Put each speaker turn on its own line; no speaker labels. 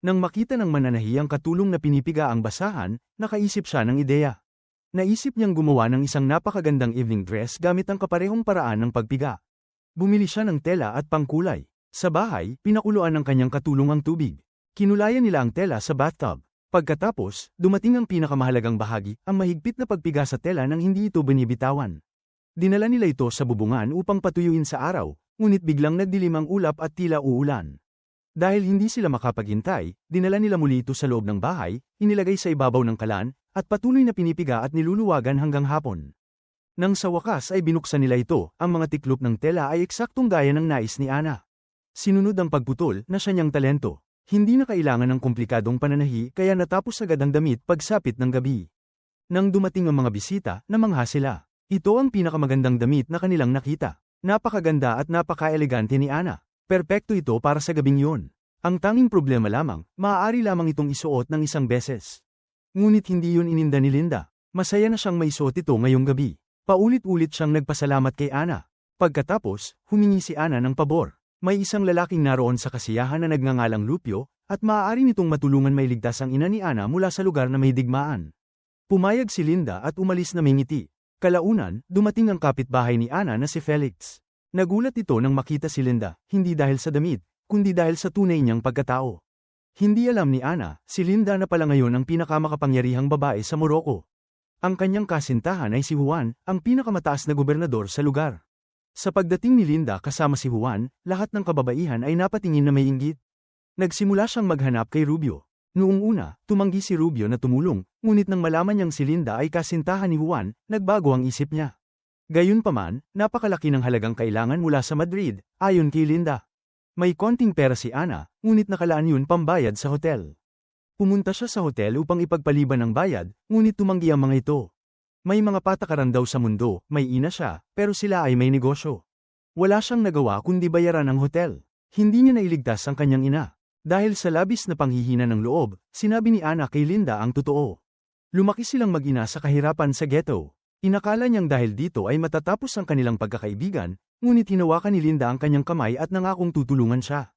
Nang makita ng mananahi ang katulong na pinipiga ang basahan, nakaisip siya ng ideya. Naisip niyang gumawa ng isang napakagandang evening dress gamit ang kaparehong paraan ng pagpiga. Bumili siya ng tela at pangkulay. Sa bahay, pinakuluan ng kanyang katulong ang tubig. Kinulayan nila ang tela sa bathtub. Pagkatapos, dumating ang pinakamahalagang bahagi, ang mahigpit na pagpiga sa tela nang hindi ito binibitawan. Dinala nila ito sa bubungan upang patuyuin sa araw, ngunit biglang nagdilim ang ulap at tila uulan. Dahil hindi sila makapaghintay, dinala nila muli ito sa loob ng bahay, inilagay sa ibabaw ng kalan, at patuloy na pinipiga at niluluwagan hanggang hapon. Nang sa wakas ay binuksan nila ito, ang mga tiklop ng tela ay eksaktong gaya ng nais ni Ana. Sinunod ang pagputol na siya niyang talento. Hindi na kailangan ng komplikadong pananahi kaya natapos agad ang damit pagsapit ng gabi. Nang dumating ang mga bisita, namangha sila. Ito ang pinakamagandang damit na kanilang nakita. Napakaganda at napaka-elegante ni Ana. Perpekto ito para sa gabing yun. Ang tanging problema lamang, maaari lamang itong isuot ng isang beses. Ngunit hindi yun ininda ni Linda. Masaya na siyang maisuot ito ngayong gabi. Paulit-ulit siyang nagpasalamat kay Ana. Pagkatapos, humingi si Ana ng pabor. May isang lalaking naroon sa kasiyahan na nagngangalang Lupio, at maaari nitong matulungan mailigtas ang ina ni Ana mula sa lugar na may digmaan. Pumayag si Linda at umalis na may ngiti. Kalaunan, dumating ang kapitbahay ni Ana na si Felix. Nagulat ito nang makita si Linda, hindi dahil sa damit, kundi dahil sa tunay niyang pagkatao. Hindi alam ni Ana, si Linda na pala ngayon ang pinakamakapangyarihang babae sa Morocco. Ang kanyang kasintahan ay si Juan, ang pinakamataas na gobernador sa lugar. Sa pagdating ni Linda kasama si Juan, lahat ng kababaihan ay napatingin na may inggit. Nagsimula siyang maghanap kay Rubio. Noong una, tumanggi si Rubio na tumulong, ngunit nang malaman niyang si Linda ay kasintahan ni Juan, nagbago ang isip niya. Gayunpaman, napakalaki ng halagang kailangan mula sa Madrid, ayon kay Linda. May konting pera si Ana, ngunit nakalaan yun pambayad sa hotel. Pumunta siya sa hotel upang ipagpaliban ang bayad, ngunit tumanggi ang mga ito. May mga patakaran daw sa mundo, may ina siya, pero sila ay may negosyo. Wala siyang nagawa kundi bayaran ang hotel. Hindi niya nailigtas ang kanyang ina. Dahil sa labis na panghihina ng loob, sinabi ni Ana kay Linda ang totoo. Lumaki silang mag-ina sa kahirapan sa ghetto. Inakala niyang dahil dito ay matatapos ang kanilang pagkakaibigan, ngunit hinawakan ni Linda ang kanyang kamay at nangakong tutulungan siya.